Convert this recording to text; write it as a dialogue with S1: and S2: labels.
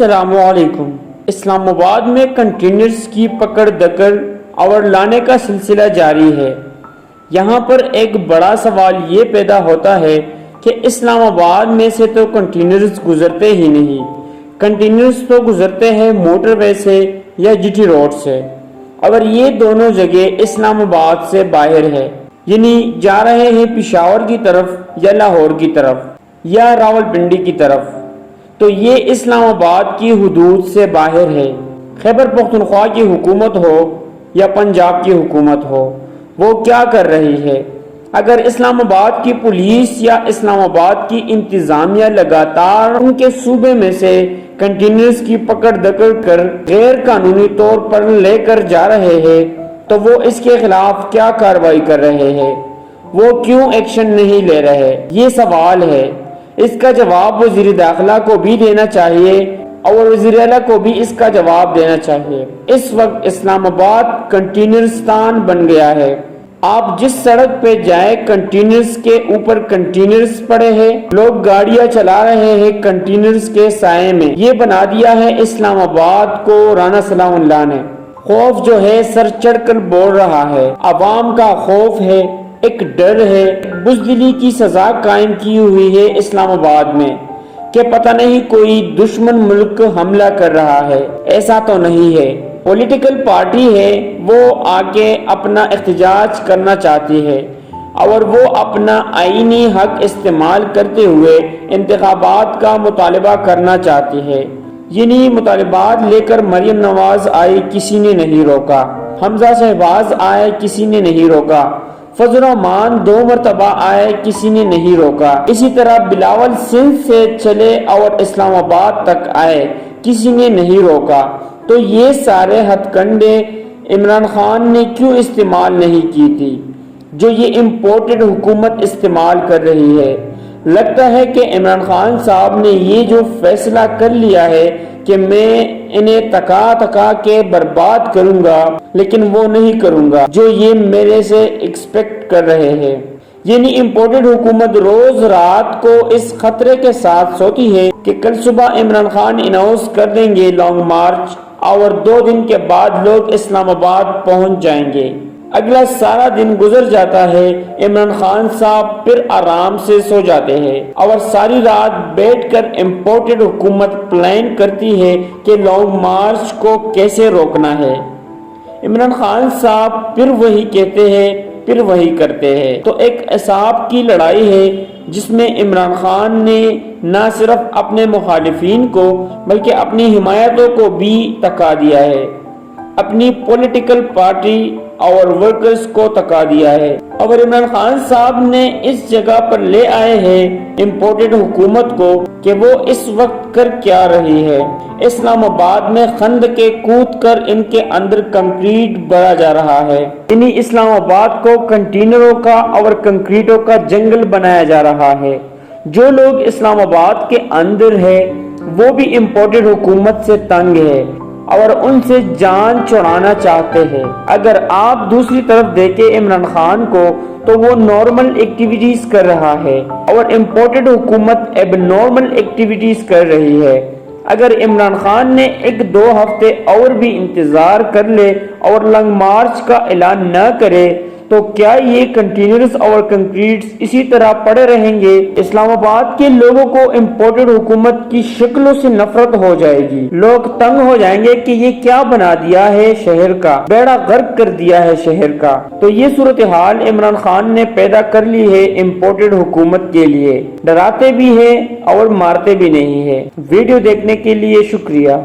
S1: السلام علیکم۔ اسلام آباد میں کنٹینرز کی پکڑ دکڑ اور لانے کا سلسلہ جاری ہے۔ یہاں پر ایک بڑا سوال یہ پیدا ہوتا ہے کہ اسلام آباد میں سے تو کنٹینرز گزرتے ہی نہیں۔ کنٹینرز تو گزرتے ہیں موٹر وے سے یا جی ٹی روڈ سے، اور یہ دونوں جگہ اسلام آباد سے باہر ہے، یعنی جا رہے ہیں پشاور کی طرف یا لاہور کی طرف یا راولپنڈی کی طرف، تو یہ اسلام آباد کی حدود سے باہر ہے۔ خیبر پختونخوا کی حکومت ہو یا پنجاب کی حکومت ہو، وہ کیا کر رہی ہے؟ اگر اسلام آباد کی پولیس یا اسلام آباد کی انتظامیہ لگاتار ان کے صوبے میں سے کنٹینرز کی پکڑ دکڑ کر غیر قانونی طور پر لے کر جا رہے ہیں، تو وہ اس کے خلاف کیا کارروائی کر رہے ہیں؟ وہ کیوں ایکشن نہیں لے رہے؟ یہ سوال ہے۔ اس کا جواب وزیر داخلہ کو بھی دینا چاہیے اور وزیر اعلیٰ کو بھی اس کا جواب دینا چاہیے۔ اس وقت اسلام آباد کنٹینرستان بن گیا ہے۔ آپ جس سڑک پہ جائیں کنٹینرز کے اوپر کنٹینرز پڑے ہیں، لوگ گاڑیاں چلا رہے ہیں کنٹینرز کے سائے میں۔ یہ بنا دیا ہے اسلام آباد کو رانا سلام اللہ نے۔ خوف جو ہے سر چڑھ کر بول رہا ہے، عوام کا خوف ہے، ایک ڈر ہے، بزدلی کی سزا قائم کی ہوئی ہے اسلام آباد میں کہ پتہ نہیں کوئی دشمن ملک حملہ کر رہا ہے۔ ایسا تو نہیں ہے۔ پولیٹیکل پارٹی ہے، وہ آگے اپنا احتجاج کرنا چاہتی ہے اور وہ اپنا آئینی حق استعمال کرتے ہوئے انتخابات کا مطالبہ کرنا چاہتی ہے۔ یعنی مطالبات لے کر مریم نواز آئی، کسی نے نہیں روکا۔ حمزہ شہباز آئے، کسی نے نہیں روکا۔ فضل الرحمان 2 مرتبہ آئے، کسی نے نہیں روکا۔ اسی طرح بلاول سندھ سے چلے اور اسلام آباد تک آئے، کسی نے نہیں روکا۔ تو یہ سارے ہتھ کنڈے عمران خان نے کیوں استعمال نہیں کی تھی جو یہ امپورٹڈ حکومت استعمال کر رہی ہے؟ لگتا ہے کہ عمران خان صاحب نے یہ جو فیصلہ کر لیا ہے کہ میں انہیں تکا کے برباد کروں گا، لیکن وہ نہیں کروں گا جو یہ میرے سے ایکسپیکٹ کر رہے ہیں۔ یعنی امپورٹڈ حکومت روز رات کو اس خطرے کے ساتھ سوتی ہے کہ کل صبح عمران خان اناؤنس کر دیں گے لانگ مارچ، اور 2 دن کے بعد لوگ اسلام آباد پہنچ جائیں گے۔ اگلا سارا دن گزر جاتا ہے، عمران خان صاحب پھر آرام سے سو جاتے ہیں اور ساری رات بیٹھ کر امپورٹڈ حکومت پلان کرتی ہے کہ لانگ مارچ کو کیسے روکنا ہے۔ عمران خان صاحب پھر وہی کہتے ہیں، پھر وہی کرتے ہیں۔ تو ایک اعصاب کی لڑائی ہے جس میں عمران خان نے نہ صرف اپنے مخالفین کو بلکہ اپنی حمایتوں کو بھی تکا دیا ہے، اپنی پولیٹیکل پارٹی اور ورکرز کو تکا دیا ہے، اور عمران خان صاحب نے اس جگہ پر لے آئے ہیں امپورٹڈ حکومت کو کہ وہ اس وقت کر کیا رہی ہے۔ اسلام آباد میں خند کے کود کر ان کے اندر کنکریٹ بھرا جا رہا ہے، یعنی اسلام آباد کو کنٹینروں کا اور کنکریٹوں کا جنگل بنایا جا رہا ہے۔ جو لوگ اسلام آباد کے اندر ہے وہ بھی امپورٹڈ حکومت سے تنگ ہے اور ان سے جان چھڑانا چاہتے ہیں۔ اگر آپ دوسری طرف دیکھیں عمران خان کو تو وہ نارمل ایکٹیویٹیز کر رہا ہے اور امپورٹڈ حکومت اب نارمل ایکٹیویٹیز کر رہی ہے۔ اگر عمران خان نے 1-2 ہفتے اور بھی انتظار کر لے اور لانگ مارچ کا اعلان نہ کرے تو کیا یہ کنٹینرز اور کنکریٹس اسی طرح پڑے رہیں گے؟ اسلام آباد کے لوگوں کو امپورٹڈ حکومت کی شکلوں سے نفرت ہو جائے گی۔ لوگ تنگ ہو جائیں گے کہ یہ کیا بنا دیا ہے شہر کا، بیڑا غرق کر دیا ہے شہر کا۔ تو یہ صورتحال عمران خان نے پیدا کر لی ہے امپورٹڈ حکومت کے لیے۔ ڈراتے بھی ہے اور مارتے بھی نہیں ہے۔ ویڈیو دیکھنے کے لیے شکریہ۔